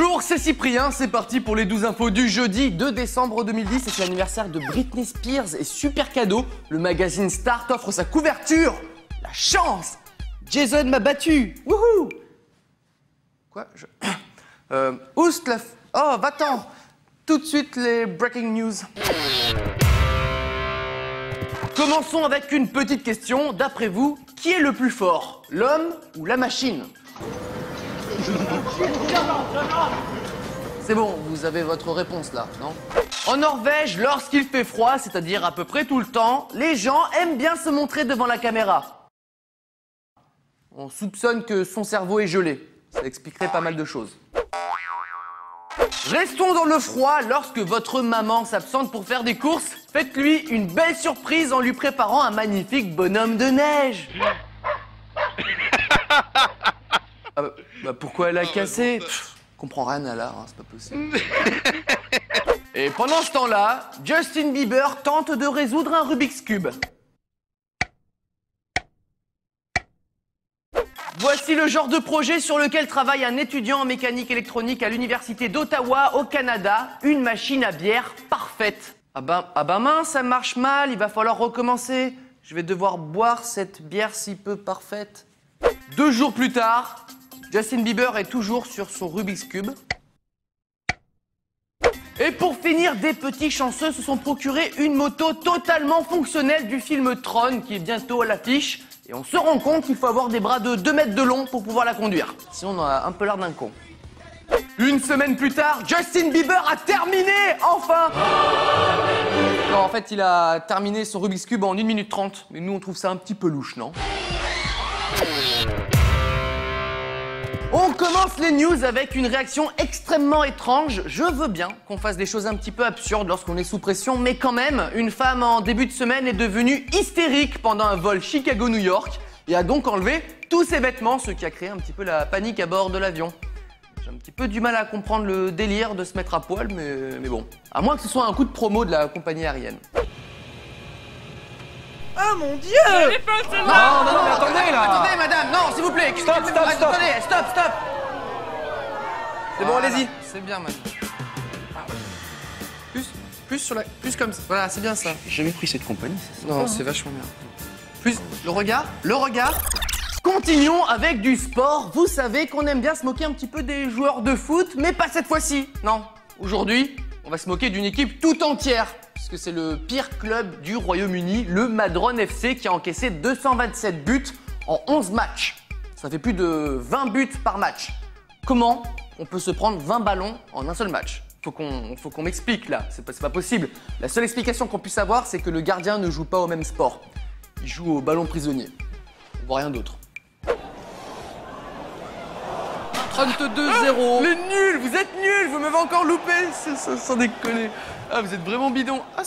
Bonjour, c'est Cyprien, c'est parti pour les 12 infos du jeudi 2 décembre 2010. C'est l'anniversaire de Britney Spears et super cadeau, le magazine Start offre sa couverture. La chance! Jason m'a battu! Wouhou! Quoi? Oust la... Oh, va-t'en! Tout de suite les breaking news. Commençons avec une petite question. D'après vous, qui est le plus fort? L'homme ou la machine? C'est bon, vous avez votre réponse là, non? En Norvège, lorsqu'il fait froid, c'est-à-dire à peu près tout le temps, les gens aiment bien se montrer devant la caméra. On soupçonne que son cerveau est gelé. Ça expliquerait pas mal de choses. Restons dans le froid, lorsque votre maman s'absente pour faire des courses, faites-lui une belle surprise en lui préparant un magnifique bonhomme de neige. Pourquoi elle a cassé? Comprends rien à l'art, hein, c'est pas possible. Et pendant ce temps-là, Justin Bieber tente de résoudre un Rubik's Cube. Voici le genre de projet sur lequel travaille un étudiant en mécanique électronique à l'université d'Ottawa, au Canada. Une machine à bière parfaite. Ah ben mince, ça marche mal, il va falloir recommencer. Je vais devoir boire cette bière si peu parfaite. 2 jours plus tard, Justin Bieber est toujours sur son Rubik's Cube. Et pour finir, des petits chanceux se sont procurés une moto totalement fonctionnelle du film Tron qui est bientôt à l'affiche. Et on se rend compte qu'il faut avoir des bras de 2 mètres de long pour pouvoir la conduire. Sinon on a un peu l'air d'un con. Une semaine plus tard, Justin Bieber a terminé, enfin! Non, en fait, il a terminé son Rubik's Cube en 1 minute 30. Mais nous, on trouve ça un petit peu louche, non? On commence les news avec une réaction extrêmement étrange. Je veux bien qu'on fasse des choses un petit peu absurdes lorsqu'on est sous pression, mais quand même, une femme en début de semaine est devenue hystérique pendant un vol Chicago-New York et a donc enlevé tous ses vêtements, ce qui a créé un petit peu la panique à bord de l'avion. J'ai un petit peu du mal à comprendre le délire de se mettre à poil, mais bon. À moins que ce soit un coup de promo de la compagnie aérienne. Oh mon Dieu! Non, attendez là! Attendez madame, non s'il vous plaît! Stop! Attendez, stop! C'est bon, allez-y. C'est bien madame. Plus comme ça. Voilà, c'est bien ça. J'ai jamais pris cette compagnie, c'est ça? Non, c'est vachement bien. Plus, le regard. Continuons avec du sport. Vous savez qu'on aime bien se moquer un petit peu des joueurs de foot, mais pas cette fois-ci. Non, aujourd'hui, on va se moquer d'une équipe tout entière. Puisque c'est le pire club du Royaume-Uni, le Madron FC, qui a encaissé 227 buts en 11 matchs. Ça fait plus de 20 buts par match. Comment on peut se prendre 20 ballons en un seul match? Faut qu'on m'explique là, c'est pas possible. La seule explication qu'on puisse avoir, c'est que le gardien ne joue pas au même sport. Il joue au ballon prisonnier. On voit rien d'autre. 32-0. Les nuls, vous êtes nuls, vous m'avez encore loupé, sans déconner. Ah, vous êtes vraiment bidon. Ah,